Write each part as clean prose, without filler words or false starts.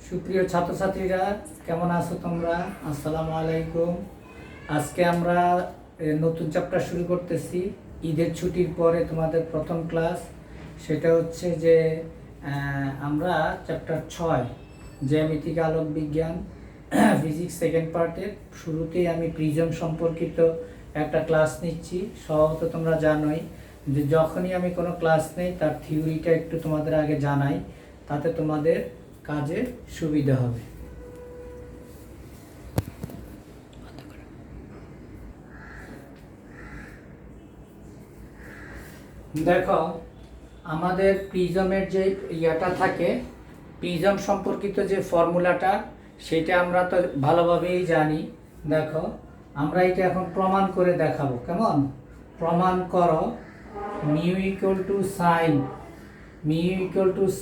সুপ্রিয় ছাত্রছাত্রীরা, কেমন আছো তোমরা? আসসালামু আলাইকুম। আজকে আমরা নতুন চ্যাপ্টার শুরু করতেছি। ঈদের ছুটির পরে তোমাদের প্রথম ক্লাস। সেটা হচ্ছে যে আমরা চ্যাপ্টার 6 জ্যামিতিক আলোক বিজ্ঞান ফিজিক্স সেকেন্ড পার্টের শুরুতেই আমি প্রিজম সম্পর্কিত একটা ক্লাস নিচ্ছি। স্বভাবত তোমরা জানোই যে যখনই আমি কোনো ক্লাস নেই তার থিওরিটা একটু তোমাদের আগে জানাই, তাতে তোমাদের কাজে সুবিধা হবে। দেখো, আমাদের প্রিজমের যে ইয়াটা থাকে, প্রিজম সম্পর্কিত যে ফর্মুলাটা, সেটা আমরা তো ভালোভাবেই জানি। দেখো, আমরা এটা এখন প্রমাণ করে দেখাবো। কেমন? প্রমাণ করো mu equal to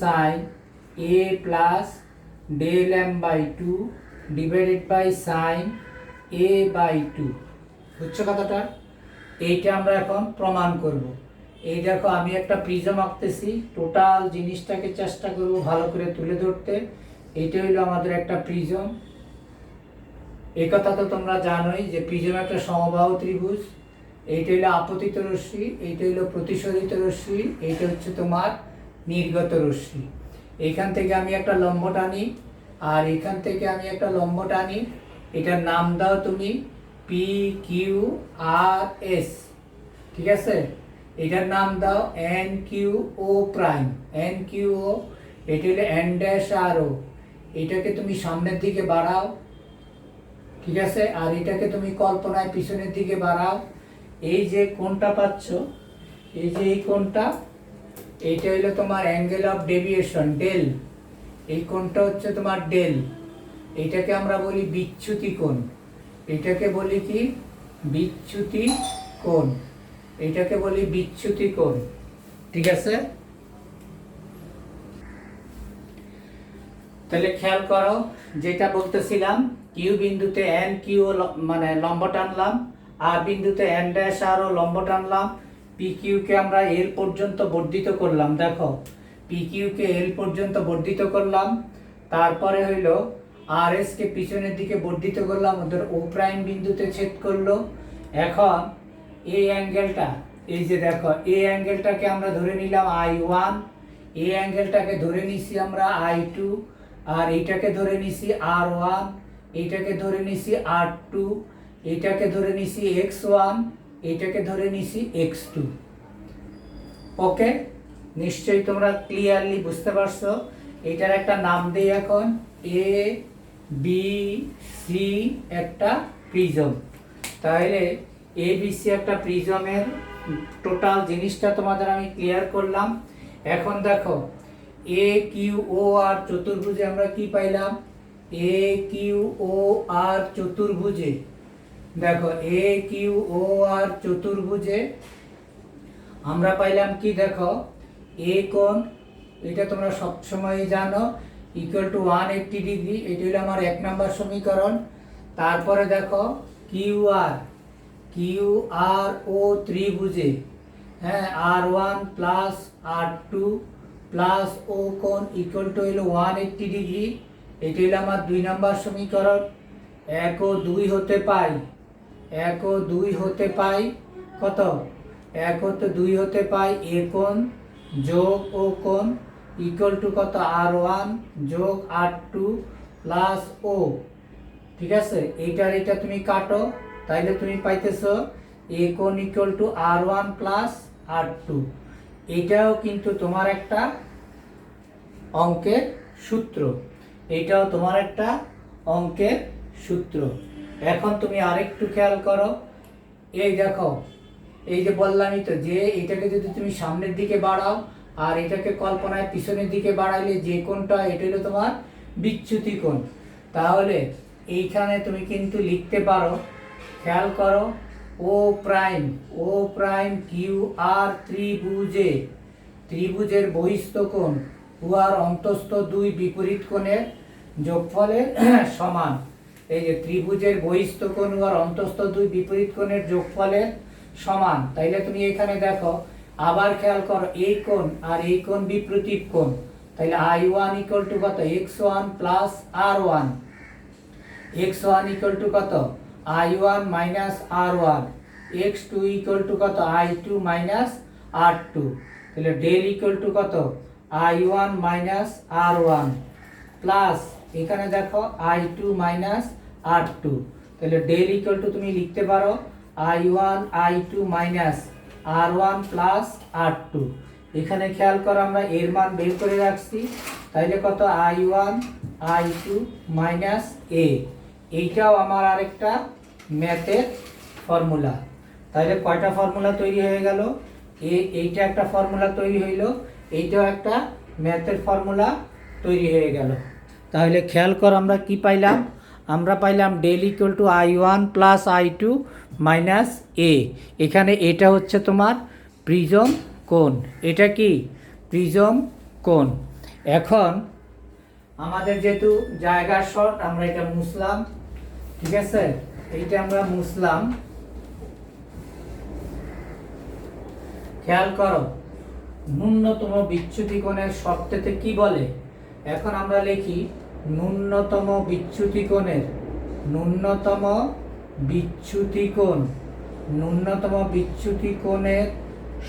sine a plus del M by 2 divided by sine a by 2। বুঝছো কথাটা? এইটা আমরা এখন প্রমাণ করব। এই দেখো, আমি একটা প্রিজম আঁকতেছি, টোটাল জিনিসটাকে চেষ্টা করব ভালো করে তুলে ধরতে। এইটা হইলো আমাদের একটা প্রিজম। এই কথা তো তোমরা জানোই যে প্রিজম একটা সমবাহু ত্রিভুজ। এইটা হইলো আপতিত রশ্মি, এইটা হইলো প্রতিসরিত রশ্মি, এইটা হচ্ছে তোমার নির্গত রশ্মি। এইখান থেকে আমি একটা লম্ব টানি, আর এখান থেকে আমি একটা লম্ব টানি। এটার নাম দাও তুমি পি কিউ আর এস। ঠিক আছে? এটার নাম দাও এন কিউ ও প্রাইম, এন কিউ ও। এটা হলো এন ড্যাশ আর ও। এটাকে তুমি সামনের দিকে বাড়াও, ঠিক আছে? আর এটাকে তুমি কল্পনায় পিছনের দিকে বাড়াও। এই যে কোণটা পাচ্ছ, এই যে এই কোণটা, এইটা হলো তোমার অ্যাঙ্গেল অফ ডেভিয়েশন, ডেল। এই কোণটা হচ্ছে তোমার ডেল। এটাকে আমরা বলি বিচ্যুতি কোণ। এটাকে বলি কি? বিচ্যুতি কোণ। এটাকে বলি বিচ্যুতি কোণ। ঠিক আছে? তাহলে খেয়াল করো, যেটা বলতেছিলাম, কিউ বিন্দুতে এন কিউ মানে লম্ব টানলাম, আর বিন্দুতে এন ড্যাশ আর ও লম্ব টানলাম। পি কিউকে আমরা এল পর্যন্ত বর্ধিত করলাম। দেখো, পি কিউকে এল পর্যন্ত বর্ধিত করলাম। তারপরে হইলো আর এস কে পিছনের দিকে বর্ধিত করলাম, ওদের ও প্রাইম বিন্দুতে ছেদ করলো। এখন এই অ্যাঙ্গেলটা, এই যে দেখো, এই অ্যাঙ্গেলটাকে আমরা ধরে নিলাম I1, এই অ্যাঙ্গেলটাকে ধরে নিছি আমরা I2, আর এইটাকে ধরে নিছি R1, এইটাকে ধরে নিছি R2, এইটাকে ধরে নিছি X1, এইটাকে ধরে নিছি X2। ওকে, নিশ্চয়ই তোমরা ক্লিয়ারলি বুঝতে পারছো। এটার একটা নাম দেই এখন, এ বি সি একটা প্রিজম। তাহলে এ বি সি একটা প্রিজমের টোটাল জিনিসটা তোমাদের আমি ক্লিয়ার করলাম। এখন দেখো, এ কিউ ও আর চতুর্ভুজে আমরা কি পাইলাম? এ কিউ ও আর চতুর্ভুজে, দেখো, এ কিউ ও আর চতুর্ভুজে আমরা পাইলাম কি? দেখো, এ কোণ, এটা তোমরা সবসময় জানো, ইকুয়াল টু 180 ডিগ্রি। এটা হলো আমার 1 নম্বর সমীকরণ। তারপরে দেখো, কিউ আর ও ত্রিভুজে, হ্যাঁ, R1 প্লাস R2 প্লাস ও কোণ ইকুয়াল টু হলো 180 ডিগ্রি। এটা হলো আমার 2 নম্বর সমীকরণ। 1 ও 2 হতে পাই, 1 ও 2 হতে পাই কত? 1 ও 2 হতে পাই এ কোণ যোগ ও কোণ ইকুয়াল টু কত? R1 যোগ R2 প্লাস ও। ঠিক আছে? এইটার এটা তুমি কাটো, তাইলে তুমি পাইতেছো এ কোণ equal to R1 plus R2। এটাও কিন্তু তোমার একটা অঙ্কের সূত্র, এটাও তোমার একটা অঙ্কের সূত্র। এখন তুমি আরেকটু খেয়াল করো, এই দেখো, এই যে বললামই তো যে এটাকে যদি তুমি সামনের দিকে বাড়াও আর এটাকে কল্পনায় পিছনের দিকে বাড়াইলে যে কোণটা, এটা হলো তোমার বিচ্যুতি কোণ। তাহলে এইখানে তুমি কিন্তু লিখতে পারো, খেয়াল করো, ও প্রাইম কিউ আর ত্রিভুজের বহিস্থ কোণ উহার অন্তস্থ দুই বিপরীত কোণের যোগফলের সমান। এই যে ত্রিভুজের বহিস্থ কোণ উহার অন্তস্থ দুই বিপরীত কোণের যোগফলের সমান। তাইলে তুমি এখানে দেখো, আবার খেয়াল করো, এই কোণ আর এই কোণ বিপরীত কোণ। তাহলে I1 ইকুয়াল টু কত x1 plus R1, x1 equal to কত I1 minus R1, x2 equal to কত I2 মাইনাস R2, তাহলে ডেল ইকুয়াল টু কত I1 মাইনাস R1 প্লাস এখানে দেখো I2 মাইনাস R2, তাহলে ডেল ইকুয়াল টু তুমি লিখতে পারো I1 I2 minus R1 plus R2। এখানে খেয়াল করো আমরা এর মান বের করে রাখছি, তাইলে কত I1 I2 মাইনাস A, এইটাও আমার আরেকটা ম্যাথের ফর্মুলা। তাহলে কয়টা ফর্মুলা তৈরি হয়ে গেল, এইটা একটা ফর্মুলা তৈরি হইল, এইটাও একটা ম্যাথের ফর্মুলা তৈরি হয়ে গেল। তাহলে খেয়াল কর আমরা কি পাইলাম, আমরা পাইলাম del equal to I1 plus I2 minus A। এখানে এটা হচ্ছে তোমার প্রিজম কোণ, এটা কি প্রিজম কোণ। এখন আমাদের যেহেতু জায়গার শর্ট আমরা এটা মুছলাম, ঠিক আছে, এইটা আমরা মুছলাম। খেয়াল করো ন্যূনতম বিচ্যুতি কোণের শর্তেতে কি বলে, এখন আমরা লিখি ন্যূনতম বিচ্যুতি কোণের, ন্যূনতম বিচ্যুতি কোণ, ন্যূনতম বিচ্যুতি কোণের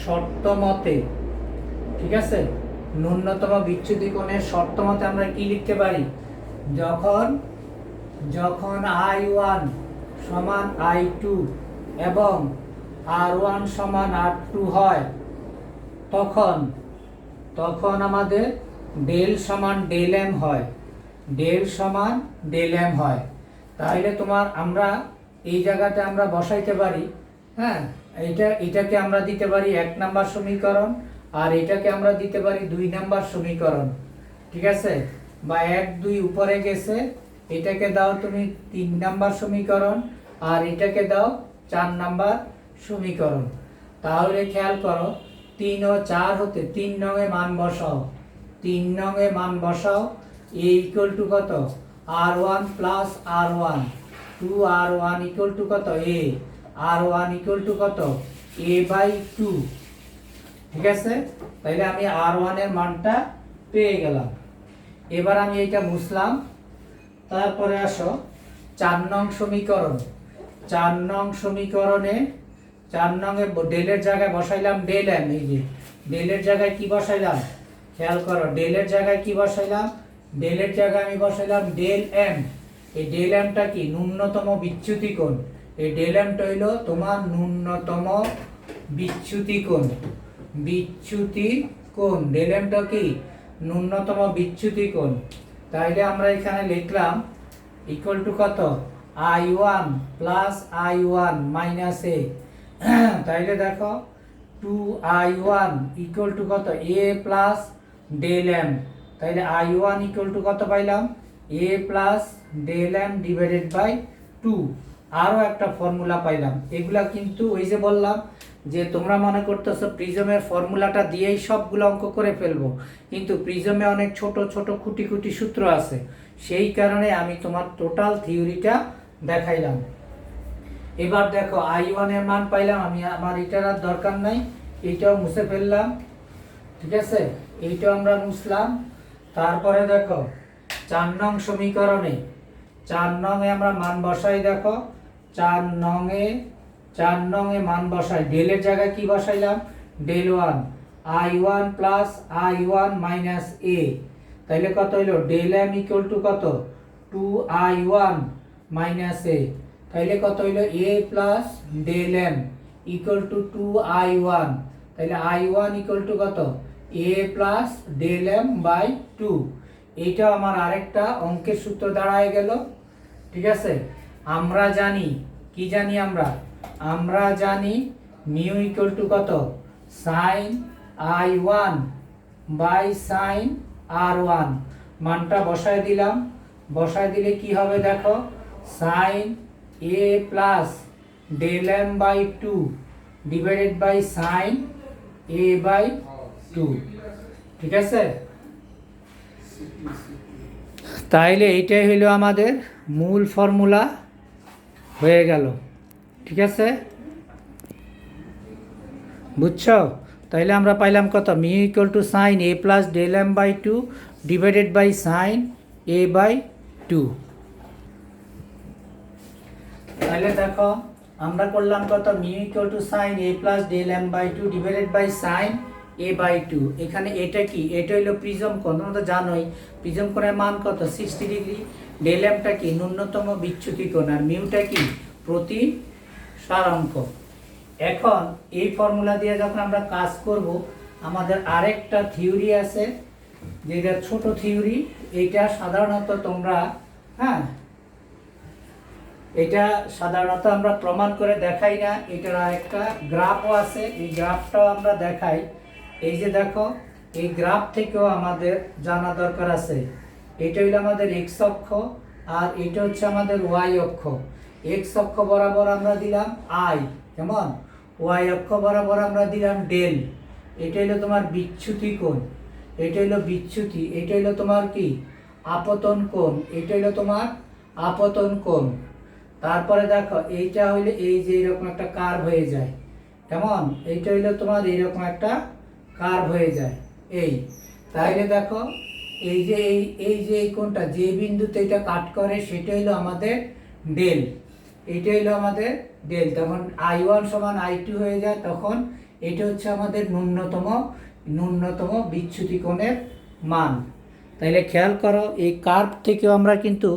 শর্ত মতে, ঠিক আছে, ন্যূনতম বিচ্যুতি কোণের শর্ত মতে আমরা কি লিখতে পারি, যখন I1 সমান I2 এবং R1 সমান R2 হয়, তখন আমাদের ডেল সমান ডেল এম হয়, ডেল সমান ডেল এম হয়। তাহলে তোমার আমরা এই জায়গাতে আমরা বসাইতে পারি, হ্যাঁ, এটাকে আমরা দিতে পারি 1 নাম্বার সমীকরণ, আর এটাকে আমরা দিতে পারি 2 নাম্বার সমীকরণ, ঠিক আছে, বা 1 2 উপরে গেছে, এটাকে দাও তুমি 3 নাম্বার সমীকরণ, আর এটাকে দাও 4 নাম্বার সমীকরণ। তাহলে খেয়াল করো 3 ও 4 হতে 3 নংয়ে মান বসাও, 3 নংয়ে মান বসাও, A ইকুয়াল টু কত R1 plus R1, 2R1 equal to কত A, R1 ইকুয়াল টু কত A বাই 2, ঠিক আছে। তাইলে আমি R1 এর মানটা পেয়ে গেলাম। এবার আমি এটা মুছলাম। তারপরে আসো 4 নং সমীকরণ, 4 নং সমীকরণে 4 নংয়ে ডেলের জায়গায় বসাইলাম ডেল এম, এই যে ডেলের জায়গায় কি বসাইলাম, খেয়াল করো ডেলের জায়গায় কি বসাইলাম, ডেলের জায়গায় আমি বসাইলাম ডেল এম। এই ডেল এমটা কি ন্যূনতম বিচ্যুতি কোণ, এই ডেল এমটা হইল তোমার ন্যূনতম বিচ্যুতি কোণ, বিচ্যুতি কোণ, ডেল এমটা কি ন্যূনতম বিচ্যুতি কোণ। তাইলে আমরা এখানে লিখলাম ইকুয়াল টু কত I1 plus I1 minus A, তাইলে দেখো 2I1 ইকুয়াল টু কত A প্লাস ডেল এম, তাইলে I1 ইকুয়াল টু কত পাইলাম A plus del M divided by 2। আরও একটা ফর্মুলা পাইলাম। এগুলা কিন্তু ওই যে বললাম যে তোমরা মনে করতেছো প্রিজমের ফর্মুলাটা দিয়েই সবগুলো অঙ্ক করে ফেলবো, কিন্তু প্রিজমে অনেক ছোট ছোট খুঁটি খুঁটি সূত্র আছে, সেই কারণে আমি তোমার টোটাল থিওরিটা দেখাইলাম। এবার দেখো I1 এর মান পাইলাম আমি, আমার এটার আর দরকার নাই, এইটাও মুছে ফেললাম, ঠিক আছে, এইটাও আমরা মুছলাম। তারপরে দেখো 4 নং সমীকরণে 4 নংয়ে আমরা মান বসাই, দেখো 4 নংয়ে মান বসাই, ডেলের জায়গায় কি বসাইলাম del 1, I1 plus I1 minus A, তাইলে কত হইল ডেল এম ইকুয়াল টু কত 2I1 মাইনাস A, তাইলে কত হইল A plus del M equal to 2I1, তাইলে I1 ইকুয়াল টু কত A plus del M by 2। এইটা আমার আরেকটা অঙ্কের সূত্র দাঁড়ায় গেল, ঠিক আছে। আমরা জানি কি জানি, আমরা জানি মিউ ইকুয়াল টু কত sine I1 by sine R1, মানটা বসায় দিলাম, বসায় দিলে কি হবে দেখো sine A plus del M by 2 divided by sine A by 2, ঠিক আছে। তাইলে এইটাই হইল আমাদের মূল ফর্মুলা হয়ে গেল, ঠিক আছে, বুঝছো। তাহলে আমরা পাইলাম কত, mu equal to sine A plus del M by two divided by sine A by two. তাহলে দেখো আমরা করলাম কত, mu equal to sine A plus del M by two divided by sine A by two. এখানে এটা কি, এটা হইলো প্রিজম কোণ, তোমরা তো জানোই প্রিজম কোণের মান কত 60 ডিগ্রি। ডেল এমটা কি ন্যূনতম বিচ্যুতি কোণ, আর মিউটা কি প্রতিসারাঙ্ক। এখন এই ফর্মুলা দিয়ে যখন আমরা কাজ করব, আমাদের আরেকটা থিওরি আছে যেটা ছোট থিওরি। এইটা সাধারণত তোমরা, হ্যাঁ, এটা সাধারণত আমরা প্রমাণ করে দেখাই না, এটার আরেকটা গ্রাফও আছে, এই গ্রাফটাও আমরা দেখাই। এই যে দেখো, এই গ্রাফ থেকেও আমাদের জানা দরকার আছে। এটা হইলো আমাদের এক্স অক্ষ, আর এটা হচ্ছে আমাদের ওয়াই অক্ষ। এক্স অক্ষ বরাবর আমরা দিলাম আই, কেমন, ওয়াই অক্ষ বরাবর আমরা দিলাম ডেল। এটা হইলো তোমার বিচ্যুতি কোণ, এটা হইলো বিচ্যুতি, এটা হইলো তোমার কি আপতন কোণ, এটা হইলো তোমার আপতন কোণ। তারপরে দেখো এইটা হইলে এই যে এরকম একটা কার্ভ হয়ে যায়, কেমন, এইটা হইলো তোমার এইরকম একটা কার্ভ হয়ে যায় এই। তাহলে দেখো এই যে এই কোণটা যে বিন্দুতে এটা কাট করে সেটা হইলো আমাদের ডেল, এটা হইলো আমাদের ডেল। তখন I1 সমান I2 হয়ে যায়, তখন এটা হচ্ছে আমাদের ন্যূনতম বিচ্যুতি কোণের মান। তাইলে খেয়াল করো, এই কার্ভ থেকেও আমরা কিন্তু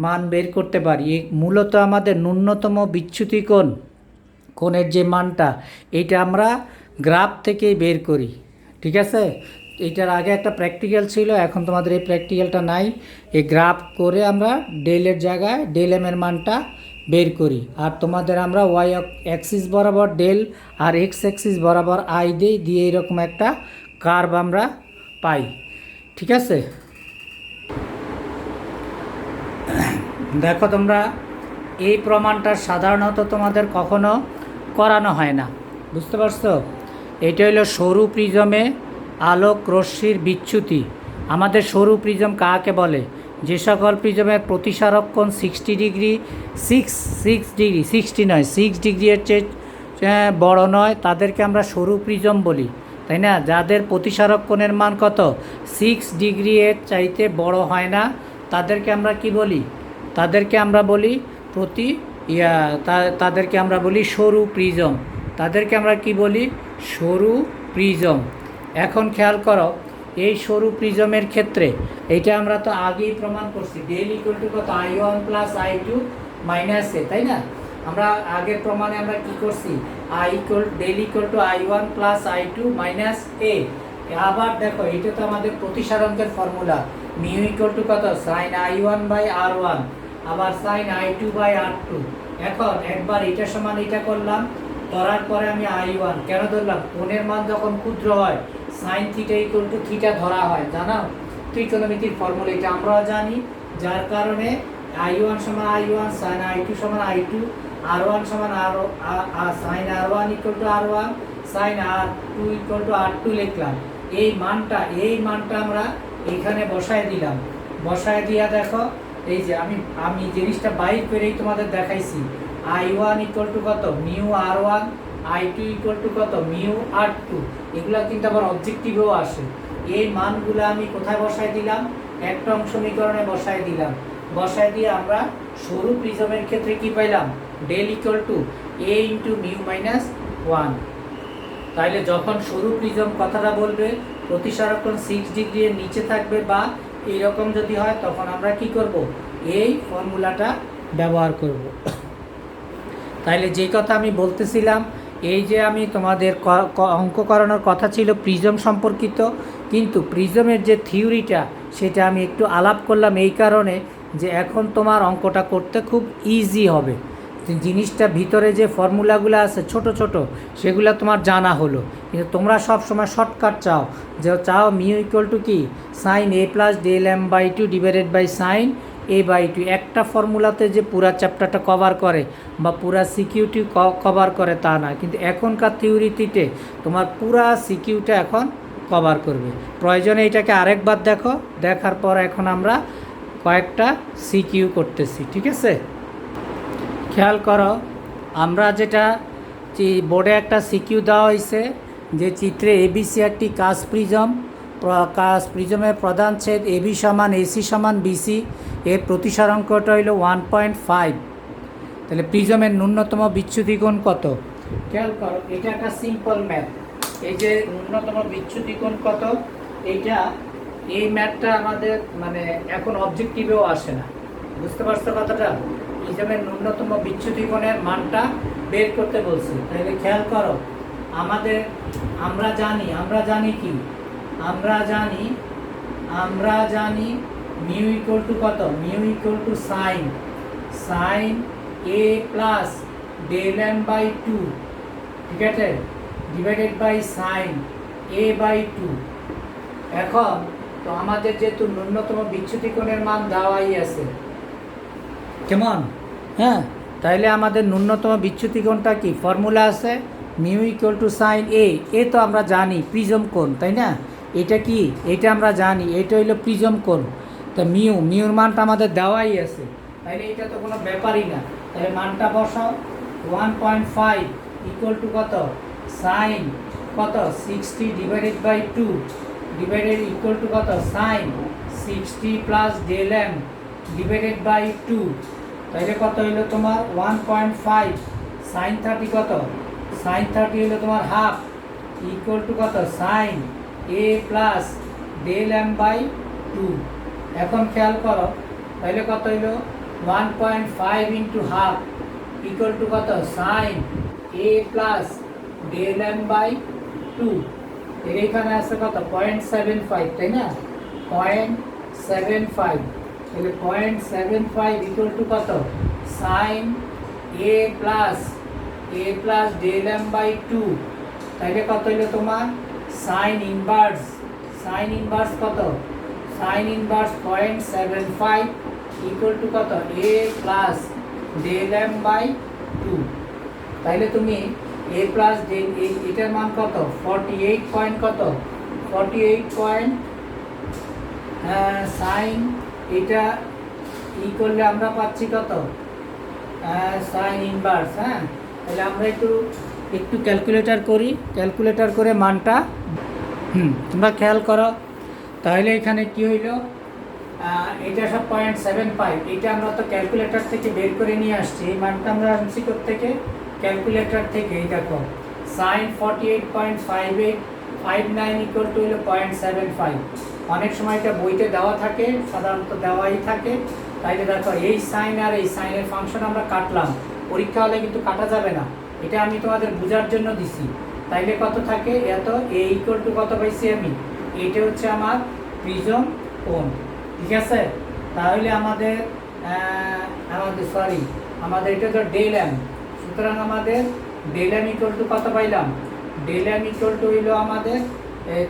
মান বের করতে পারি। এই মূলত আমাদের ন্যূনতম বিচ্যুতি কোণের যে মানটা, এটা আমরা গ্রাফ থেকেই বের করি, ঠিক আছে। এটার আগে একটা প্র্যাকটিক্যাল ছিল, এখন তোমাদের এই প্র্যাকটিক্যালটা নাই। এই গ্রাফ করে আমরা ডেলের জায়গায় ডেল এম এর মানটা বের করি, আর তোমাদের আমরা ওয়াই অ্যাক্সিস বরাবর ডেল আর এক্স অ্যাক্সিস বরাবর আই দিয়ে এরকম একটা কার্ভ আমরা পাই, ঠিক আছে। দেখো তোমরা, এই প্রমাণটা সাধারণত তোমাদের কখনো করানো হয় না, বুঝতে পারছো। এটা হলো সরু প্রিজমে আলোক রশ্মির বিচ্যুতি। আমাদের সরু প্রিজম কাকে বলে, যে সকল প্রিজমের প্রতিসারক কোণ 60 ডিগ্রি, 6 ডিগ্রি এর চেয়ে বড় নয়, তাদেরকে আমরা সরু প্রিজম বলি, তাই না। যাদের প্রতিসারক কোণের মান কত 6 ডিগ্রি এর চাইতে বড় হয় না, তাদেরকে আমরা কি বলি, তাদেরকে আমরা বলি তাদেরকে আমরা বলি সরু প্রিজম, তাদেরকে আমরা কি বলি, সরু প্রিজম। এখন খেয়াল করো, এই সরু প্রিজমের ক্ষেত্রে এটা আমরা তো আগেই প্রমাণ করছি, ডেল ইকুয়াল টু কত I1 প্লাস I2 মাইনাস এ, তাই না। আমরা আগের প্রমাণে আমরা কি করছি, del equal to I1 plus I2 minus A. আবার দেখো, এটা তো আমাদের প্রতিসারাঙ্কের ফর্মুলা, মিউ ইকুয়াল টু কত সাইন I1 বাই R1, আবার সাইন I2 বাই R2। এখন একবার এটা সমান এটা করলাম, করার পরে আমি I1 কেন ধরলাম, কোণের মান যখন ক্ষুদ্র হয় sine theta equal to theta ধরা হয়, জানো ত্রিকোণমিতির ফর্মুলা এটা আমরাও জানি। যার কারণে I1 সমান I1, সাইন I2 সমান I2, R1 সমান sine R1 equal to R1, sine R2 equal to R2 লিখলাম। এই মানটা আমরা এখানে বসায় দিলাম, বসায় দিয়া দেখো, এই যে আমি জিনিসটা বাইর করেই তোমাদের দেখাইছি। I1 ইকুয়াল টু কত mu R1, I2 equal to কত মিউ R2, এগুলা কিন্তু আবার অবজেক্টিভেও আসে। এই মানগুলো আমি কোথায় বসায় দিলাম, একটা সমীকরণে বসায় দিলাম। বসায় দিয়ে আমরা সরু প্রিজমের ক্ষেত্রে কি পাইলাম, del equal to a into mu minus 1। তাইলে যখন সরু প্রিজম কথাটা বলবে, প্রতিসারক কোণ 6 ডিগ্রি এর নিচে থাকবে বা এইরকম যদি হয়, তখন আমরা কি করব, এই ফর্মুলাটা ব্যবহার করব। তাইলে যে কথা আমি বলতেছিলাম, এই যে আমি তোমাদের অঙ্ক করানোর কথা ছিল প্রিজম সম্পর্কিত, কিন্তু প্রিজমের যে থিওরিটা সেটা আমি একটু আলাপ করলাম এই কারণে যে এখন তোমার অঙ্কটা করতে খুব ইজি হবে। জিনিসটা ভিতরে যে ফর্মুলাগুলো আছে ছোট ছোট, সেগুলো তোমার জানা হলো, কিন্তু তোমরা সব সময় শর্টকাট চাও মিউ ইকুয়াল টু কি sine A plus del M by two divided by sine A by two. একটা ফর্মুলাতে যে পুরা চ্যাপ্টারটা কভার করে বা পুরা সিকিউটি কভার করে তা না, কিন্তু এখনকার থিওরিতে তোমার পুরা সিকিউটা এখন কভার করবে। প্রয়োজনে এটাকে আরেকবার দেখো, দেখার পর এখন আমরা কয়েকটা সিকিউ করতেছি, ঠিক আছে। খেয়াল করো, আমরা যেটা বোর্ডে একটা সিকিউ দেওয়া হয়েছে, যে চিত্রে এবিসি একটি কাচ প্রিজম, কাচ প্রিজমের প্রধান ছেদ এবি সমান এসি সমান বিসি, এর প্রতিসরাঙ্কটা হইল 1.5। তাহলে প্রিজমের ন্যূনতম বিচ্যুতি কোণ কত? খেয়াল করো, এটা একটা সিম্পল ম্যাথ। এই যে ন্যূনতম বিচ্যুতি কোণ কত, এইটা এই ম্যাথটা আমাদের মানে এখন অবজেক্টিভেও আসে না, বুঝতে পারছো কথাটা? প্রিজমের ন্যূনতম বিচ্যুতি কোণের মানটা বের করতে বলছি। তাহলে খেয়াল করো, আমরা জানি কি, আমরা জানি মিউ ইকুয়াল টু কত? Mu equal to sine A plus del M by 2, ঠিক আছে, divided by sine A by 2। এখন তো আমাদের যেহেতু ন্যূনতম বিচ্যুতি কোণের মান দেওয়াই আছে, কেমন? হ্যাঁ, তাইলে আমাদের ন্যূনতম বিচ্যুতি কোণটা কি? ফর্মুলা আছে মিউ ইকুয়াল টু সাইন এ তো আমরা জানি প্রিজম কোণ, তাই না? এটা কি? এটা আমরা জানি, এটা হইলো প্রিজম কোণ। তা মিউর মানটা আমাদের দেওয়াই আছে, তাইলে এটা তো কোনো ব্যাপারই না। তাহলে মানটা বসাও, 1.5 ইকুয়াল টু কত? সাইন কত? 60 divided by 2 divided equal to কত? Sine 60 plus del M divided by 2। তাহলে কত হইলো তোমার? 1.5 সাইন 30 কত? সাইন 30 হইলো তোমার হাফ ইকুয়াল টু কত? Sine A plus del M by 2। এখন খেয়াল করো, তাহলে কত হইলো? 1.5 ইন্টু হাফ ইকুয়াল টু কত? Sine A plus del M by 2। এর এখানে আছে কত? 0.75, তাই না? 0.75, তাহলে 0.75 ইকুয়াল টু কত? Sine A plus del M by 2। তাহলে কত হইলো তোমার? সাইন ইনভার্স কত? সাইন ইনভার্স 0.75 ইকুয়াল টু কত? A plus del M by 2। তাইলে তুমি এ প্লাস ডেল এটার মান কত? 48 পয়েন্ট কত? 48 পয়েন্ট সাইন এটা ই করলে আমরা পাচ্ছি কত? Sine inverse. হ্যাঁ, তাহলে আমরা একটু ক্যালকুলেটর করে মানটা তোমরা খেয়াল করো। তাহলে এখানে কি হইল? এটা সব 0.75, এটা আমরা তো ক্যালকুলেটর থেকে বের করে নিয়ে আসছি। এই মানটা আমরা আনছি থেকে ক্যালকুলেটর থেকে। এই দেখো, সাইন 48.5859 ইকুয়াল টু হলো 0.75। অনেক সময় এটা বইতে দেওয়া থাকে, সাধারণত দেওয়াই থাকে। তাইলে দেখো, এই সাইন আর এই সাইনের ফাংশন আমরা কাটলাম, পরীক্ষা হলে কিন্তু কাটা যাবে না, এটা আমি তোমাদের বোঝার জন্য দিছি। তাইলে কত থাকে? এত এ ইকুয়াল টু কত পাইছি আমি? এইটা হচ্ছে আমার প্রিজম কোণ, ঠিক আছে? তাহলে আমাদের এটা তো ডেল এম, সুতরাং আমাদের ডেল এম ইকুয়াল টু কত পাইলাম? ডেল এম ইকুয়াল টু হইল আমাদের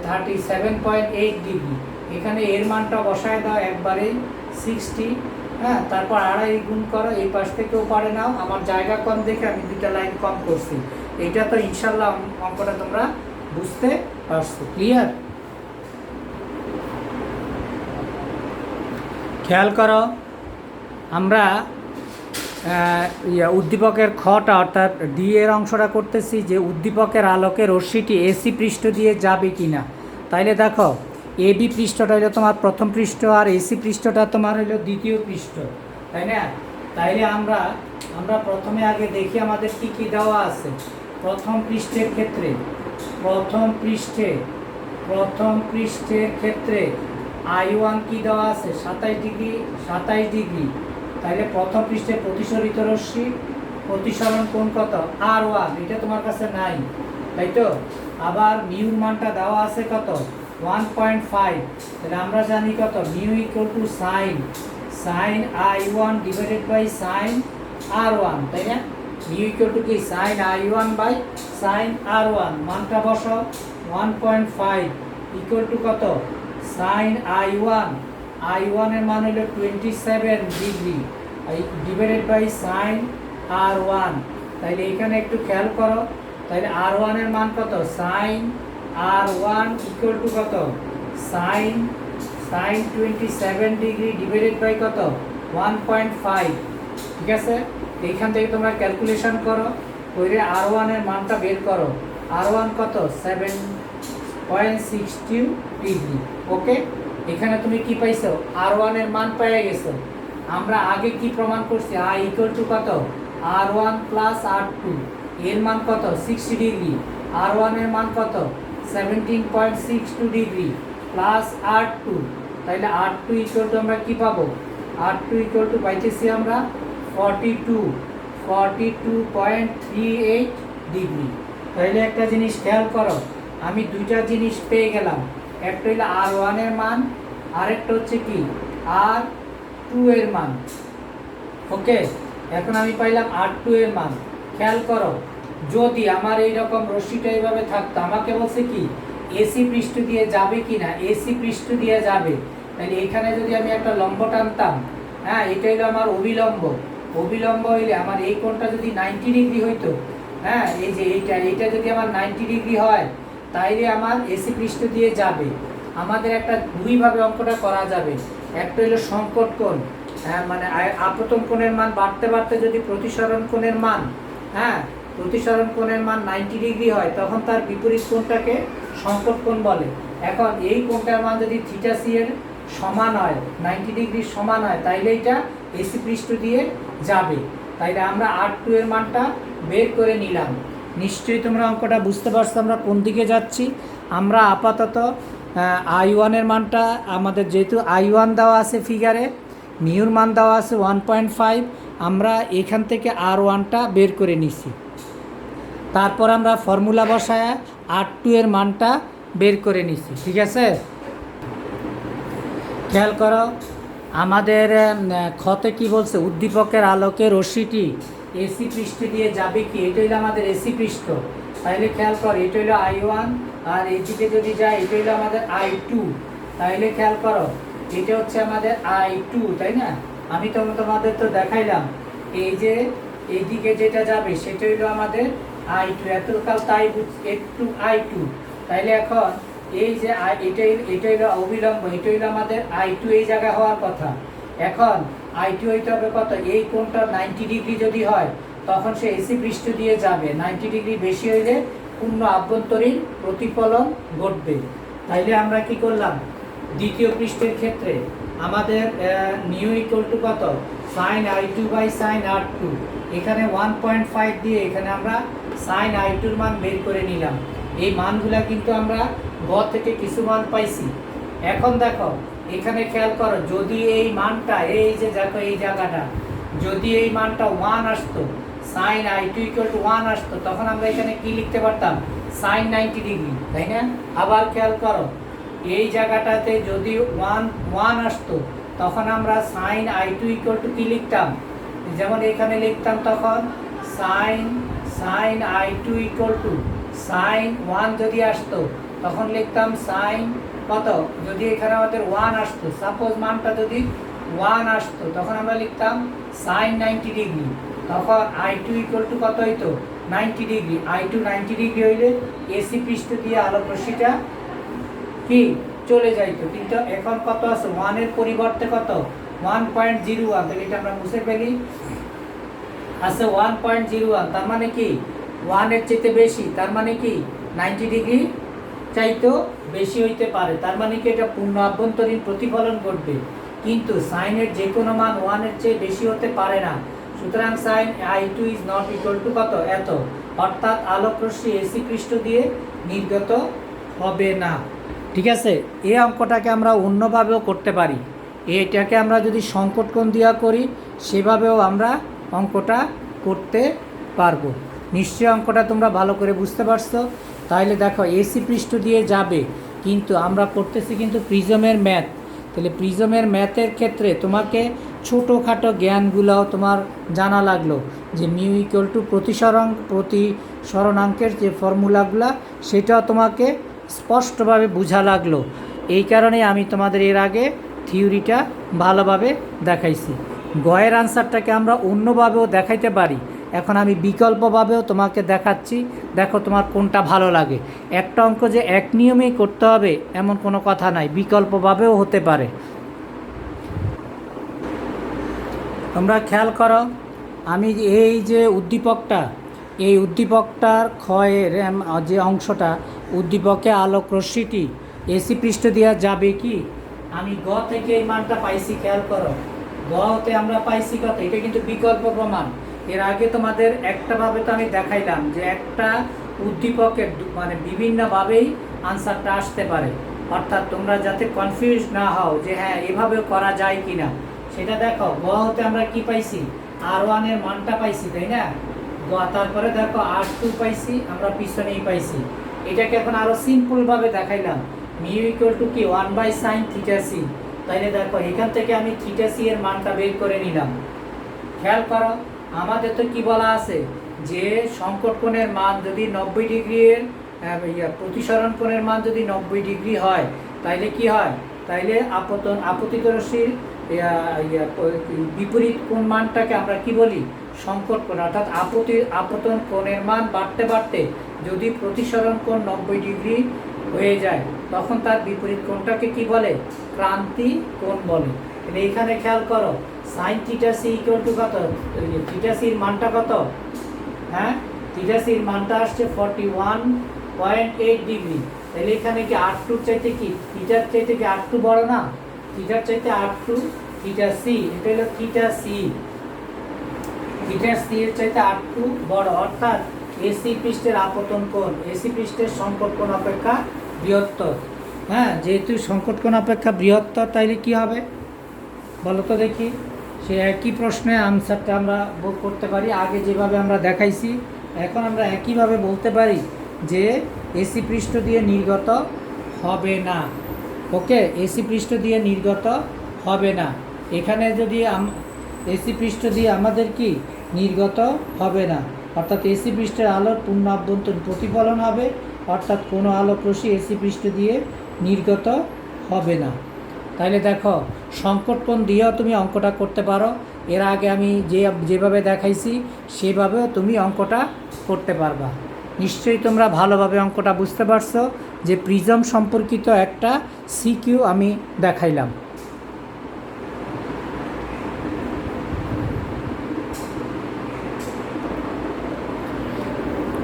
37.8 ডিগ্রি। এখানে এর মানটা বসায় দাও একবারেই 60। হ্যাঁ, তারপর 2.5 গুণ করো, এই পাশ থেকেও পারে নাও। আমার জায়গা কম দেখে আমি 2টা লাইন কম করছি। এটা তো ইনশাল্লাহ অঙ্কটা তোমরা বুঝতে পারছো। ক্লিয়ার? খেয়াল করো, আমরা উদ্দীপকের খটা অর্থাৎ ডি এর অংশটা করতেছি যে উদ্দীপকের আলোকের রশ্মিটি এসি পৃষ্ঠ দিয়ে যাবে কি না। তাইলে দেখো, এবি পৃষ্ঠটা হইলো তোমার প্রথম পৃষ্ঠ আর এসি পৃষ্ঠটা তোমার হইলো দ্বিতীয় পৃষ্ঠ, তাই না? তাইলে আমরা প্রথমে আগে দেখি আমাদের কি কি দেওয়া আছে। প্রথম পৃষ্ঠের ক্ষেত্রে I1 কি দেওয়া আছে? 27 ডিগ্রি। তাহলে প্রথম পৃষ্ঠে প্রতিসরিত রশ্মি প্রতিসরণ কোণ কত? R1, এটা তোমার কাছে নাই, তাই তো? আবার মিউর মানটা দেওয়া আছে কত? 1.5। তাহলে আমরা জানি কত? Mu equal to sine I1 divided by sine R1, তাই না? মিউ ইকুয়াল টু কি? Sine I1 by sine R1। মানটা বসাও, 1.5 ইকুয়াল টু কত? সাইন I1 এর মান হলো 27 degree divided by sine R1। তাইলে এখানে একটু খেয়াল করো, তাহলে R1 এর মান কত? সাইন R1 ইকুয়াল টু কত? সাইন 27 ডিগ্রি ডিভাইডেড বাই কত? 1.5, ঠিক আছে? এইখান থেকে তোমরা ক্যালকুলেশন করো, করে R1 এর মানটা বের করো। R1 কত 7.62 ডিগ্রি। ওকে, এখানে তুমি কি পাইছো R1 এর মান পেয়ে গেছো। আমরা আগে কি প্রমাণ করছি I ইকুয়াল টু কত R1 প্লাস R2, এর মান কত 60 ডিগ্রি, R1 এর মান কত 17.62 ডিগ্রি প্লাস R2, তাহলে R2 ইকুয়াল টু আমরা কি পাবো R2 ইকুয়াল টু পাইতেছি আমরা 42.38 ডিগ্রি। তাহলে একটা জিনিস খেয়াল করো, আমি দুইটা জিনিস পেয়ে গেলাম, একটা হলো R1 এর মান, আরেকটা হচ্ছে কি R2 এর মান। ওকে, এখন আমি পাইলাম R2 এর মান। খেয়াল করো, যদি আমার এইরকম রশ্মিটা এইভাবে থাকতো, আমাকে বলছে কি এসি পৃষ্ঠ দিয়ে যাবে কি না, এসি পৃষ্ঠ দিয়ে যাবে, তাহলে এখানে যদি আমি একটা লম্ব টানতাম, হ্যাঁ এটা হলো আমার অবিলম্ব, অবিলম্ব হইলে আমার এই কোণটা যদি 90 ডিগ্রি হইতো, হ্যাঁ এই যে এইটা যদি আমার 90 ডিগ্রি হয়, তাইলে আমার এসি পৃষ্ঠ দিয়ে যাবে। আমাদের একটা দুইভাবে অঙ্কটা করা যাবে, একটা হলো সংকট কোণ, হ্যাঁ মানে আপতন কোণের মান বাড়তে বাড়তে যদি প্রতিসরণ কোণের মান, হ্যাঁ প্রতিসরণ কোণের মান 90 ডিগ্রি হয়, তখন তার বিপরীত কোণটাকে সংকট কোণ বলে। এখন এই কোণটার মান যদি থিটা সি এর সমান হয়, 90 ডিগ্রির সমান হয়, তাইলে এটা এসি পৃষ্ঠ দিয়ে যাবে। তাইলে আমরা R2 এর মানটা বের করে নিলাম। নিশ্চয়ই তোমরা অঙ্কটা বুঝতে পারছো আমরা কোন দিকে যাচ্ছি। আমরা আপাতত I1 এর মানটা, আমাদের যেহেতু I1 দেওয়া আছে ফিগারে, মিউর মান দেওয়া আছে 1.5, আমরা এখান থেকে R1টা বের করে নিছি। তারপর আমরা ফর্মুলা বসায় R2 এর মানটা বের করে নিছি। ঠিক আছে, খেয়াল করো আমাদের ক্ষতে কি বলছে, উদ্দীপকের আলোকে রশ্মিটি এসি পৃষ্ঠ দিয়ে যাবে কি, এটা হলো আমাদের এসি পৃষ্ঠ। তাইলে খেয়াল করো এটা হলো I1, আর এইদিকে যদি যায় এটা হলো আমাদের I2। তাইলে খেয়াল করো এটা হচ্ছে আমাদের I2, তাই না? আমি তোমাদের তো দেখাইলাম, এই যে এইদিকে যেটা যাবে সেটা হলো আমাদের I2, এতকাল তাই একটু I2। তাইলে এখন এই যে এটা হলো অবিলম্ব, এটা হলো আমাদের I2 এই জায়গায় হওয়ার কথা। এখন I2 হইতে হবে কত, এই কোণটা 90 ডিগ্রি যদি হয় তখন সে এসি পৃষ্ঠ দিয়ে যাবে, 90 ডিগ্রি বেশি হইলে পূর্ণ আভ্যন্তরীণ প্রতিফলন ঘটবে। তাইলে আমরা কি করলাম, দ্বিতীয় পৃষ্ঠের ক্ষেত্রে আমাদের নিউ ইকুয়াল টু কত sin I2 by sin R2, এখানে 1.5 দিয়ে এখানে আমরা sin I2 এর মান বের করে নিলাম। এই মানগুলা কিন্তু আমরা গ থেকে কিছু মান পাইছি। এখন দেখো এখানে খেয়াল করো, যদি এই মানটা, এই যে দেখো এই জায়গাটা, যদি এই মানটা 1 আসতো, sin I2 ইকুয়াল টু 1 আসতো, তখন আমরা এখানে কি লিখতে পারতাম sin 90 ডিগ্রি, তাই না? আবার খেয়াল করো এই জায়গাটাতে যদি 1 আসতো, তখন আমরা sin I2 ইকুয়াল টু কি লিখতাম, যেমন এখানে লিখতাম তখন sin I2 equal to sin 1 যদি আসতো তখন লিখতাম sin কত, যদি এখানে আমাদের 1 আসতো, সাপোজ মানটা যদি 1 আসতো, তখন আমরা লিখতাম sin 90 ডিগ্রি, তখন I2 ইকুয়াল টু কত হইতো 90 ডিগ্রি। I2 90 ডিগ্রি হইলে এসি পৃষ্ঠ দিয়ে আলোক রশ্মিটা কি চলে যাইতো। কিন্তু এখন কত আছে, 1 এর পরিবর্তে কত 1.01, তাহলে এটা আমরা মুছে ফেলি, আছে 1.01, তার মানে কি 1 এর চেয়ে বেশি, তার মানে কি 90 ডিগ্রি চাইতেও বেশি হইতে পারে, তার মানে কি এটা পূর্ণ আভ্যন্তরীণ প্রতিফলন ঘটবে। কিন্তু সাইনের যে কোনো মান 1 এর চেয়ে বেশি হতে পারে না, সুতরাং sin I2 is not equal to কত, এত, অর্থাৎ আলোক রশ্মি এসি পৃষ্ঠ দিয়ে নির্গত হবে না। ঠিক আছে, এই অঙ্কটাকে আমরা অন্যভাবেও করতে পারি, এটাকে আমরা যদি সংকট কোণ দিয়া করি সেভাবেও আমরা অঙ্কটা করতে পারবো। নিশ্চয়ই অঙ্কটা তোমরা ভালো করে বুঝতে পারছো। তাহলে দেখো এসি পৃষ্ঠ দিয়ে যাবে, কিন্তু আমরা করতেছি কিন্তু প্রিজমের ম্যাথ। তাহলে প্রিজমের ম্যাথের ক্ষেত্রে তোমাকে ছোটোখাটো জ্ঞানগুলোও তোমার জানা লাগলো, যে মিউ ইকুয়াল টু প্রতিসরণাঙ্কের যে ফর্মুলাগুলো, সেটাও তোমাকে স্পষ্টভাবে বোঝা লাগলো। এই কারণে আমি তোমাদের এর আগে থিওরিটা ভালোভাবে দেখাইছি। গয়ের আনসারটাকে আমরা অন্যভাবেও দেখাইতে পারি, এখন আমি বিকল্পভাবেও তোমাকে দেখাচ্ছি, দেখো তোমার কোনটা ভালো লাগে। একটা অঙ্ক যে এক নিয়মেই করতে হবে এমন কোনো কথা নাই, বিকল্পভাবেও হতে পারে। তোমরা খেয়াল করো, আমি এই যে উদ্দীপকটা এই উদ্দীপকটার ক্ষয়ের যে অংশটা উদ্দীপকে আলোক রশ্মিটি এসি পৃষ্ঠ দেওয়া যাবে কি? আমি গ থেকে এই মানটা পাইছি, খেয়াল করো। গ হতে আমরা পাইছি কত? এটা কিন্তু বিকল্প প্রমাণ। এর আগে তোমাদের একটা ভাবে তো আমি দেখাইলাম যে একটা উদ্দীপকের মানে বিভিন্নভাবেই আনসারটা আসতে পারে, অর্থাৎ তোমরা যাতে কনফিউজ না হও যে হ্যাঁ এভাবেও করা যায় কি না, সেটা দেখো। গ হতে আমরা কি পাইছি? R1 এর মানটা পাইছি, তাই না? তারপরে দেখো R2 পাইছি, আমরা পিছনেই পাইছি। এটাকে এখন আরো সিম্পল ভাবে দেখাইলাম, মিউ ইকুয়াল টু কি 1/sin থিটা সি। তাইলে দেখো এখান থেকে আমি থিটা সি এর মানটা বের করে নিলাম। খেয়াল করো, আমাদের তো কি বলা আছে যে সংকট কোণের মান যদি 90 ডিগ্রির প্রতিসরণ কোণের মান যদি 90 ডিগ্রি হয়, তাইলে কি হয়? তাইলে আপতিত রশ্মির বিপরীত কোণ মানটাকে আমরা কি বলি? সংকট কোণ। অর্থাৎ আপতন কোণের মান বাড়তে বাড়তে যদি প্রতিসরণ কোণ 90 ডিগ্রি হয়ে যায়, তখন তার বিপরীত কোণটাকে কি বলে? ক্রান্তি কোণ বলে। এইখানে খেয়াল করো, sine theta C equal to কত? থিটা সির মানটা কত? হ্যাঁ, থিটা সির মানটা আসছে 41.8 ডিগ্রি। তাহলে এখানে কি R2 চাইতে কি থিটার চাইতে কি R2 বড় না? থিটার চাইতে R2 থিটা সি, এটা হলো থিটা সি। থিটা সি এর চাইতে R2 বড়, অর্থাৎ এসি পৃষ্ঠের আপতন কোণ এসি পৃষ্ঠের সংকট কোণ অপেক্ষা বৃহত্তর। হ্যাঁ, যেহেতু সংকট কোণ অপেক্ষা বৃহত্তর, তাইলে কি হবে বলো তো দেখি? সে একই প্রশ্নের আনসারটা আমরা করতে পারি আগে যেভাবে আমরা দেখাইছি। এখন আমরা একইভাবে বলতে পারি যে এসি পৃষ্ঠ দিয়ে নির্গত হবে না। ওকে, এসি পৃষ্ঠ দিয়ে নির্গত হবে না। এখানে যদি এসি পৃষ্ঠ দিয়ে আমাদের কি নির্গত হবে না, অর্থাৎ এসি পৃষ্ঠের আলোর পূর্ণ আভ্যন্তরীণ প্রতিফলন হবে, অর্থাৎ কোনো আলোক রশ্মি এসি পৃষ্ঠ দিয়ে নির্গত হবে না। তাইলে দেখো সংকট কোণ দিয়েও তুমি অঙ্কটা করতে পারো। এর আগে আমি যেভাবে দেখাইছি সেভাবেও তুমি অঙ্কটা করতে পারবা। নিশ্চয়ই তোমরা ভালোভাবে অঙ্কটা বুঝতে পারছো যে প্রিজম সম্পর্কিত একটা সিকিউ আমি দেখাইলাম।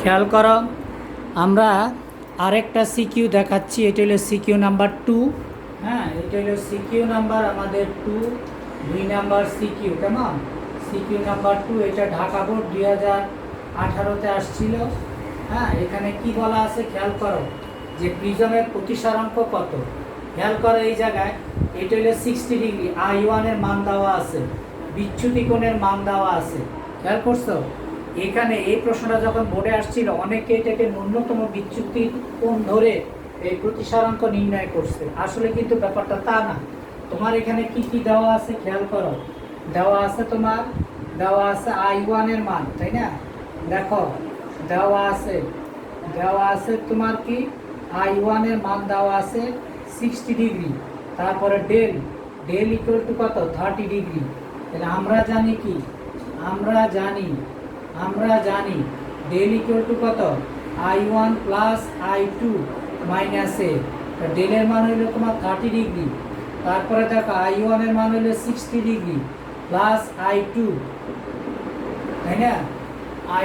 খেয়াল করো, আমরা আরেকটা সিকিউ দেখাচ্ছি। এটা হলো সিকিউ নাম্বার 2। হ্যাঁ, এটা হলো সিকিউ নাম্বার আমাদের 2 নাম্বার সিকিউ। কেমন? CQ number 2। এটা ঢাকা বোর্ড 2018-তে আসছিল। হ্যাঁ, এখানে কি বলা আছে খেয়াল করো, যে প্রিজমের প্রতিসরাঙ্ক কত। খেয়াল করো এই জায়গায় এটা হলো 60 ডিগ্রি, I1 এর মান দেওয়া আছে, বিচ্যুতি কোণের মান দেওয়া আছে। খেয়াল করছো? এখানে এই প্রশ্নটা যখন বোর্ডে আসছিল, অনেকে এটাকে ন্যূনতম বিচ্যুতি কোণ ধরে এই প্রতিসরাঙ্ক নির্ণয় করছে। আসলে কিন্তু ব্যাপারটা তা না। তোমার এখানে কি কি দেওয়া আছে খেয়াল করো। দেওয়া আছে I1 এর মান, তাই না? দেখো দেওয়া আছে তোমার কি I1 এর মান দেওয়া আছে 60 ডিগ্রি। তারপরে ডেল ইকুয়াল টু কত? 30 ডিগ্রি। তাহলে আমরা জানি কি? আমরা জানি ডেল ইকুয়াল টু কত? I1 প্লাস I2 মাইনাস এ। ডেলের মান হইল তোমার 30 ডিগ্রি। তারপরে দেখো I1 এর মান হইল 60 ডিগ্রি প্লাস I2, তাই না?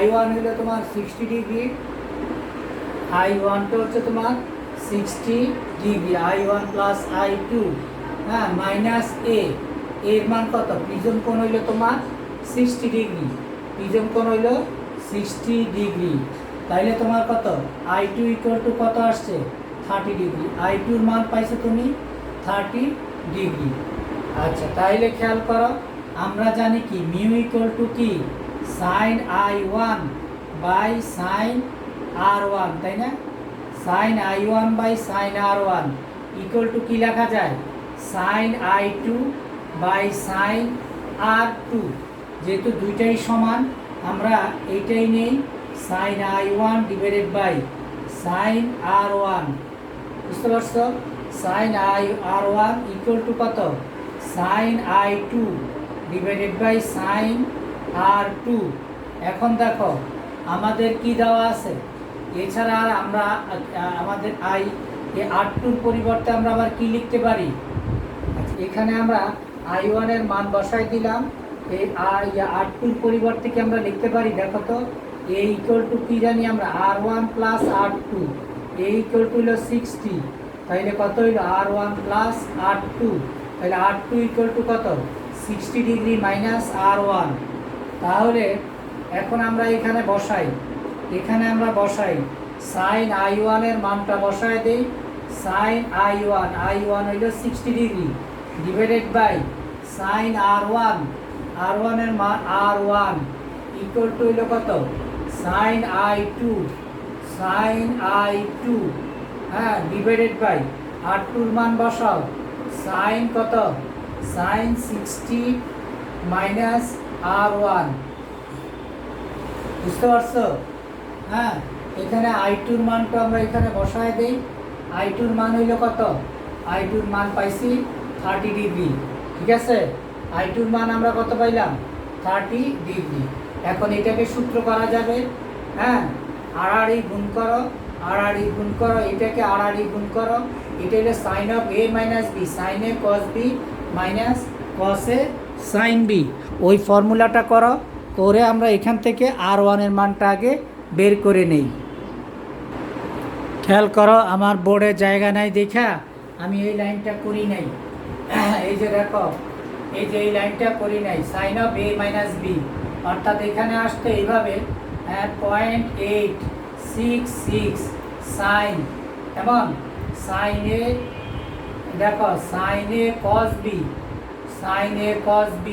I1 হইল তোমার 60 ডিগ্রি, I1টা হচ্ছে তোমার 60 ডিগ্রি, I1 প্লাস I2, হ্যাঁ, মাইনাস এর মান কত? প্রিজম কোণ হইল তোমার 60 ডিগ্রি, প্রিজম কোণ হইল 60 ডিগ্রি। তাইলে তোমার কত? I2 ইকুয়াল টু কত আসছে? 30 ডিগ্রি। I2 এর মান পাইছো তুমি 30 ডিগ্রি। আচ্ছা, তাইলে খেয়াল করো, আমরা জানি কি মিউ ইকুয়াল টু কি sine I1 by sine R1, তাই না? Sine I1 by sine R1 equal to কি লেখা যায়? Sine I2 by sine R2। যেহেতু দুইটাই সমান, আমরা এইটাই নেই, sign I1 divided by sine R1। বুঝতে পারছো? সাইন R1 ইকুয়াল টু কত? Sine I2 divided by sine R2। এখন দেখো আমাদের কি দেওয়া আছে, এছাড়া আর আমরা আমাদের R2-র পরিবর্তে আমরা আবার কি লিখতে পারি? এখানে আমরা I1 এর মান বসাই দিলাম, এই R2-র পরিবর্তে কি আমরা লিখতে পারি? দেখো তো, এ ইকুয়াল টু কি জানি আমরা R1 plus R2, A equal to হলো 60, তাহলে কত হইল R1 প্লাস R2, তাহলে R2 ইকুয়াল টু কত 60 ডিগ্রি মাইনাস R1। তাহলে এখন আমরা এখানে বসাই, সাইন I1 এর মানটা বসায় দেই, সাইন I1 হইল 60 degree divided by sine R1 এর মান R1 ইকুয়াল টু হইল কত সাইন I2, হ্যাঁ ডিভাইডেড বাই R2 এর মান বসাও, সাইন কত সাইন 60 মাইনাস R1, বুঝতে পারছো? হ্যাঁ, এখানে I2 এর মানটা আমরা এখানে বসায় দেই, I2 এর মান হইল কত, I2 এর মান পাইছি 30 ডিগ্রি, ঠিক আছে? I2 এর মান আমরা কত পাইলাম 30 ডিগ্রি। এখন এটাকে সূত্র করা যাবে, হ্যাঁ, আড়াআড়ি গুণ করো, এটাকে আড়াআড়ি গুণ করো, এটা হলো sine of A minus B, sine A cos B minus cos A sine B, ওই ফর্মুলাটা করো, করে আমরা এখান থেকে R1 এর মানটা আগে বের করে নেই। খেয়াল করো, আমার বোর্ডে জায়গা নাই দেখা আমি এই লাইনটা করি নাই, এই যে দেখো, এই যে এই লাইনটা করি নাই, sine of A minus B, অর্থাৎ এখানে আসতে এইভাবে 0.866 সাইন, এবং সাইন A, দেখো সাইন A কস B,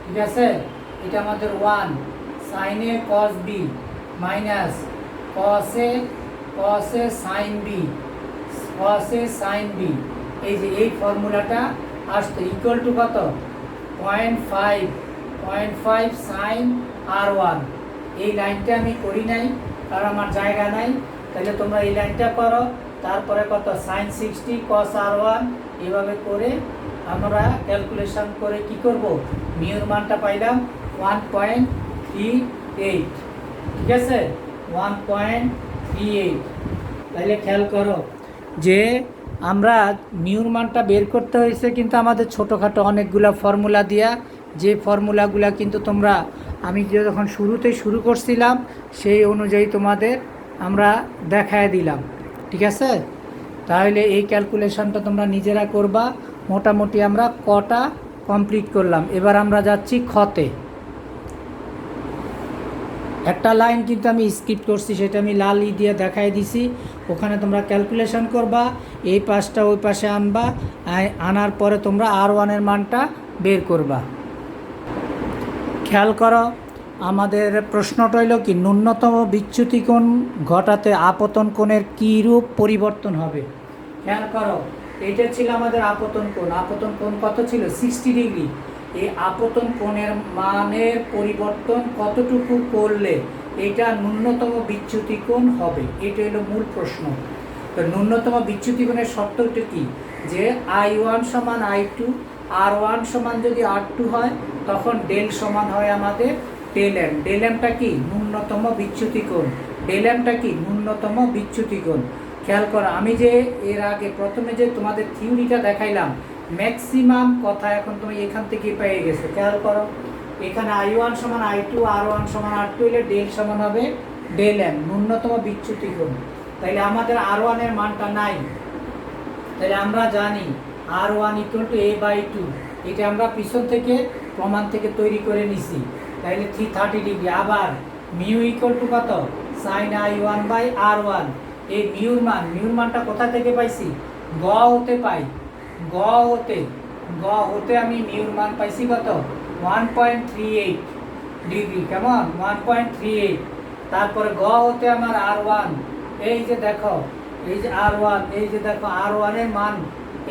ঠিক আছে? এটা আমাদের 1 sine A cos B minus cos A sine B, এই যে এই ফর্মুলাটা আসতো ইকুয়াল টু কত 0.5 সাইন R1। এই লাইনটা আমি করি নাই কারণ আমার জায়গা নাই, তাহলে তোমরা এই লাইনটা করো, তারপরে কত সাইন 60 কস R1, এভাবে করে আমরা ক্যালকুলেশন করে কি করব, মিউর মানটা পাইলাম 1.38, ঠিক আছে 1.38। তাহলে খেয়াল করো যে আমরা মিউর মানটা বের করতে হয়েছে কিন্তু আমাদের ছোটোখাটো অনেকগুলো ফর্মুলা দিয়া, যে ফর্মুলাগুলা কিন্তু তোমরা আমি যখন শুরু করছিলাম সেই অনুযায়ী তোমাদের আমরা দেখায় দিলাম, ঠিক আছে? তাহলে এই ক্যালকুলেশনটা তোমরা নিজেরা করবা। মোটামুটি আমরা কটা কমপ্লিট করলাম, এবার আমরা যাচ্ছি খতে। একটা লাইন কিন্তু আমি স্কিপ করছি, সেটা আমি লাল দিয়ে দেখাই দিছি, ওখানে তোমরা ক্যালকুলেশন করবা, এই পাশটা ওই পাশে আনবা, আনার পরে তোমরা R1 এর মানটা বের করবা। খেয়াল করো, আমাদের প্রশ্নটা হইল কি, ন্যূনতম বিচ্যুতি কোণ ঘটাতে আপতন কোণের কী রূপ পরিবর্তন হবে। খেয়াল করো, এটা ছিল আমাদের আপতন কোণ কত ছিল 60 ডিগ্রি। এই আপতন কোণের মানের পরিবর্তন কতটুকু করলে এটা ন্যূনতম বিচ্যুতি কোণ হবে, এটা হলো মূল প্রশ্ন। তো ন্যূনতম বিচ্যুতি কোণের শর্তটা কি, যে I1 সমান I2, R1 সমান যদি R2 হয় তখন ডেল সমান হয় আমাদের ডেল এম। ডেল এমটা কি ন্যূনতম বিচ্যুতি কোণ, খেয়াল করো, আমি যে এর আগে প্রথমে যে তোমাদের থিওরিটা দেখাইলাম, ম্যাক্সিমাম কথা এখন তুমি এখান থেকে পেয়ে গেছো। খেয়াল করো, এখানে I1 সমান I2, R1 সমান R2 হলে ডেল সমান হবে ডেল এম, ন্যূনতম বিচ্যুতি কোণ। তাইলে আমাদের R1 এর মানটা নাই, তাহলে আমরা জানি R1 ইকুয়াল টু A/2, এটা আমরা পিছন থেকে প্রমাণ থেকে তৈরি করে নিছি। তাইলে 30 ডিগ্রি। আবার মিউ ইকুয়াল টু কত সাইন I1 বাই R1, এই মিউর মানটা কোথা থেকে পাইছি, গ হতে আমি মিউর মান পাইছি কত 1.38 ডিগ্রি, কেমন 1.38। তারপরে গ হতে আমার R1, এই যে দেখো এই যে R1, R1 এর মান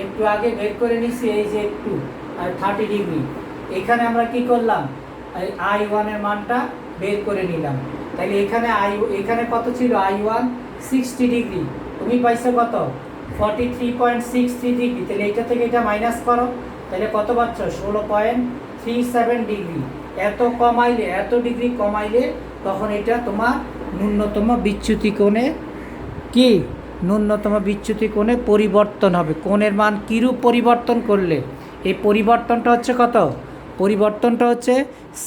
একটু আগে বের করে নিছি, এই যে একটু আর 30 ডিগ্রি। এখানে আমরা কি করলাম, I1 এর মানটা বের করে নিলাম। তাহলে এখানে কত ছিল I1 60 ডিগ্রি, তুমি পাইছো কত 43.63 ডিগ্রি। তাহলে এটা থেকে এটা মাইনাস করো, তাহলে কত পাচ্ছ 16.37 ডিগ্রি। এত ডিগ্রি কমাইলে তখন এটা তোমার ন্যূনতম বিচ্যুতি কোণে পরিবর্তন হবে। কোণের মান কীরূপ পরিবর্তন করলে, এই পরিবর্তনটা হচ্ছে কত,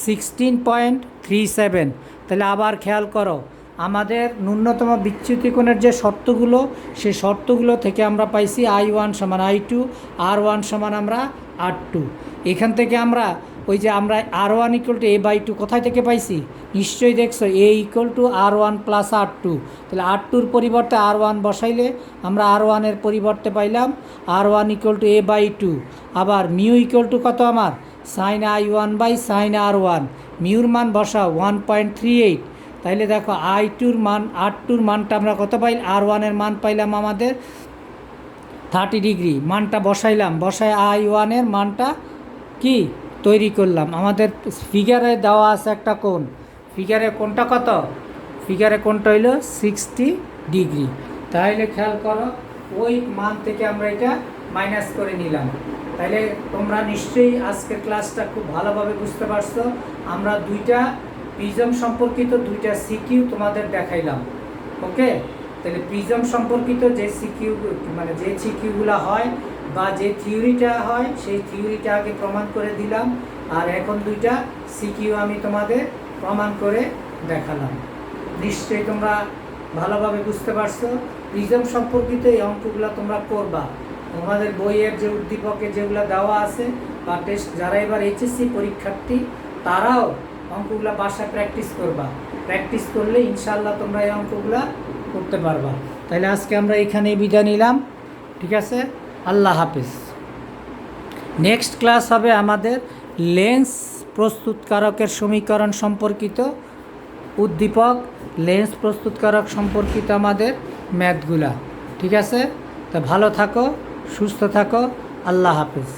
16.37। তাহলে আবার খেয়াল করো, আমাদের ন্যূনতম বিচ্যুতি কোণের যে শর্তগুলো, সেই শর্তগুলো থেকে আমরা পাইছি I1 সমান I2, R1 সমান আমরা R2। এখান থেকে আমরা ওই যে আমরা R1 = A/2 কোথায় থেকে পাইছি? নিশ্চয়ই দেখছো, A = R1 + R2। তাহলে R2-র পরিবর্তে R1 বসাইলে আমরা R1-এর পরিবর্তে পাইলাম R1 = A/2। আবার মিউ কত আমার? sin I1/sin R1। মিউর মান বসাও 1.38। তাইলে দেখো R2-র মানটা আমরা কত পাই? R1-এর মান পাইলাম আমাদের 30 ডিগ্রি। মানটা বসাইলাম, বসায় I1-এর মানটা কি তৈরি করলাম। আমাদের ফিগারে দেওয়া আছে একটা কোণ, ফিগারে কোণটা কত? ফিগারে কোণটা হইল 60 ডিগ্রি। তাহলে খেয়াল করো, ওই মান থেকে আমরা এটা মাইনাস করে নিলাম। তাহলে তোমরা নিশ্চয়ই আজকের ক্লাসটা খুব ভালোভাবে বুঝতে পারছো। আমরা দুইটা প্রিজম সম্পর্কিত দুইটা সিকিউ তোমাদের দেখাইলাম। ওকে, তাহলে প্রিজম সম্পর্কিত যে সিকিউ মানে যে সিকিউগুলো হয় বা যে থিওরিটা হয়, সেই থিওরিটা আগে প্রমাণ করে দিলাম, আর এখন দুইটা সিকিউ আমি তোমাদের প্রমাণ করে দেখালাম। নিশ্চয়ই তোমরা ভালোভাবে বুঝতে পারছো। প্রিজম সম্পর্কিত এই অঙ্কগুলো তোমরা করবা। তোমাদের বইয়ের যে উদ্দীপকে যেগুলো দেওয়া আছে বা টেস্ট, যারা এবার এইচএসসি পরীক্ষার্থী তারাও অঙ্কগুলো বাসায় প্র্যাকটিস করবা। প্র্যাকটিস করলে ইনশাআল্লাহ তোমরা এই অঙ্কগুলো করতে পারবা। তাহলে আজকে আমরা এখানেই বিদায় নিলাম। ঠিক আছে, আল্লাহ হাফেজ। নেক্সট ক্লাস হবে আমাদের লেন্স প্রস্তুতকারকের সমীকরণ সম্পর্কিত উদ্দীপক, লেন্স প্রস্তুতকারক সম্পর্কিত আমাদের ম্যাথগুলা। ঠিক আছে, তা ভালো থাকো, সুস্থ থাকো, আল্লাহ হাফেজ।